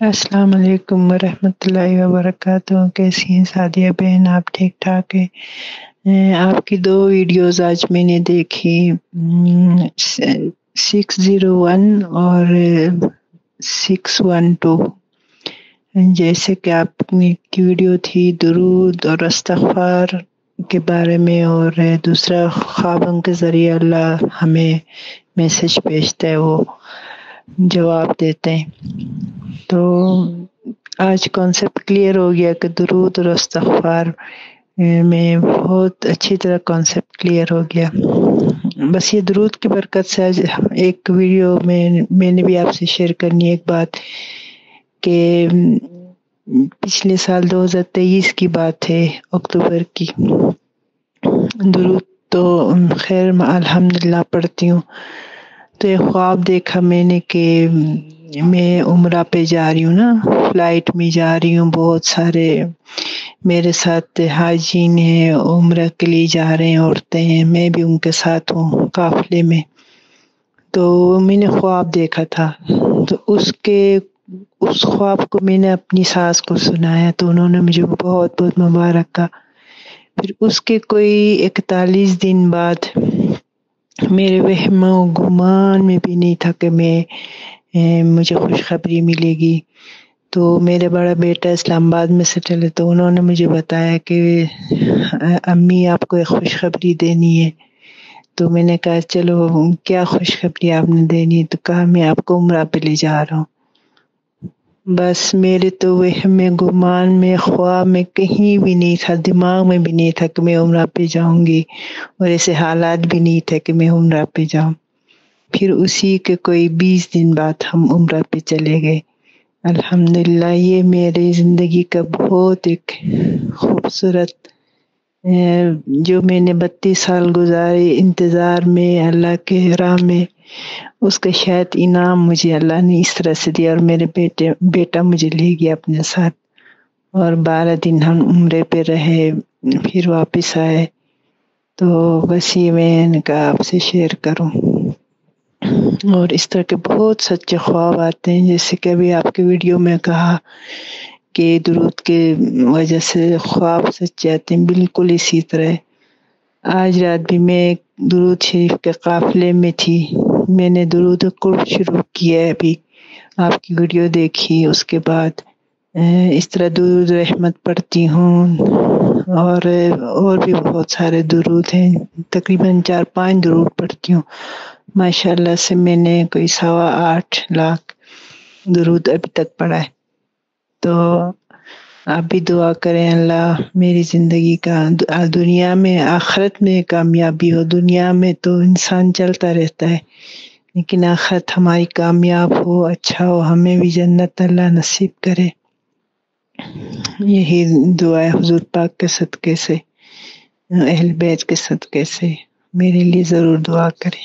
السلام علیکم ورحمۃ اللہ وبرکاتہ۔ کیسی ہیں سعدیہ بہن؟ آپ ٹھیک ٹھاک ہے؟ آپ کی 2 ویڈیوز آج میں نے دیکھی، 601 اور 612۔ جیسے کہ آپ کی ویڈیو تھی درود اور استغفار کے بارے میں، اور دوسرا خوابوں کے ذریعے اللہ ہمیں میسج بھیجتا ہے، وہ جواب دیتے ہیں۔ تو آج کانسیپٹ کلیئر ہو گیا کہ درود اور استغفار میں بہت اچھی طرح کانسیپٹ کلیئر ہو گیا۔ بس یہ درود کی برکت سے آج ایک ویڈیو میں نے بھی آپ سے شیئر کرنی ہے ایک بات، کہ پچھلے سال 2023 کی بات ہے، اکتوبر کی۔ درود تو خیر الحمدللہ پڑھتی ہوں، تو ایک خواب دیکھا میں نے کہ میں عمرہ پہ جا رہی ہوں نا، فلائٹ میں جا رہی ہوں، بہت سارے میرے ساتھ حاجین ہیں، عمرہ کے لیے جا رہے ہیں، عورتیں ہیں، میں بھی ان کے ساتھ ہوں قافلے میں۔ تو میں نے خواب دیکھا تھا، تو اس خواب کو میں نے اپنی ساس کو سنایا، تو انہوں نے مجھے بہت بہت مبارک کہا۔ پھر اس کے کوئی 41 دن بعد میرے وہم و گمان میں بھی نہیں تھا کہ مجھے خوشخبری ملے گی۔ تو میرا بڑا بیٹا اسلام آباد میں سیٹل ہے، تو انہوں نے مجھے بتایا کہ امی آپ کو ایک خوشخبری دینی ہے۔ تو میں نے کہا چلو کیا خوشخبری آپ نے دینی ہے؟ تو کہا میں آپ کو عمرہ پہ لے جا رہا ہوں۔ بس میرے تو وہم میں گمان میں خواب میں کہیں بھی نہیں تھا، دماغ میں بھی نہیں تھا کہ میں عمرہ پہ جاؤں گی، اور ایسے حالات بھی نہیں تھے کہ میں عمرہ پہ جاؤں۔ پھر اسی کے کوئی 20 دن بعد ہم عمرہ پہ چلے گئے۔ الحمدللہ یہ میری زندگی کا بہت ایک خوبصورت، جو میں نے 32 سال گزارے انتظار میں اللہ کے راہ میں، اس کا شاید انعام مجھے اللہ نے اس طرح سے دیا، اور میرے بیٹا مجھے لے گیا اپنے ساتھ، اور 12 دن ہم عمرے پہ رہے، پھر واپس آئے۔ تو بس یہ میں نے کہا آپ سے شیئر کروں۔ اور اس طرح کے بہت سچے خواب آتے ہیں، جیسے کہ ابھی آپ کی ویڈیو میں کہا کہ درود کے وجہ سے خواب سچے آتے ہیں، بالکل اسی طرح آج رات بھی میں درود شریف کے قافلے میں تھی، میں نے درود قرب شروع کیا ہے، ابھی آپ کی ویڈیو دیکھی، اس کے بعد اس طرح درود رحمت پڑھتی ہوں، اور بھی بہت سارے درود ہیں، تقریباً 4-5 درود پڑھتی ہوں۔ ماشاءاللہ سے میں نے کوئی 8.25 لاکھ درود ابھی تک پڑھا ہے۔ تو آپ بھی دعا کریں اللہ میری زندگی کا دنیا میں آخرت میں کامیابی ہو۔ دنیا میں تو انسان چلتا رہتا ہے، لیکن آخرت ہماری کامیاب ہو، اچھا ہو، ہمیں بھی جنت اللہ نصیب کرے۔ یہی دعا ہے حضور پاک کے صدقے سے، اہل بیت کے صدقے سے، میرے لیے ضرور دعا کریں۔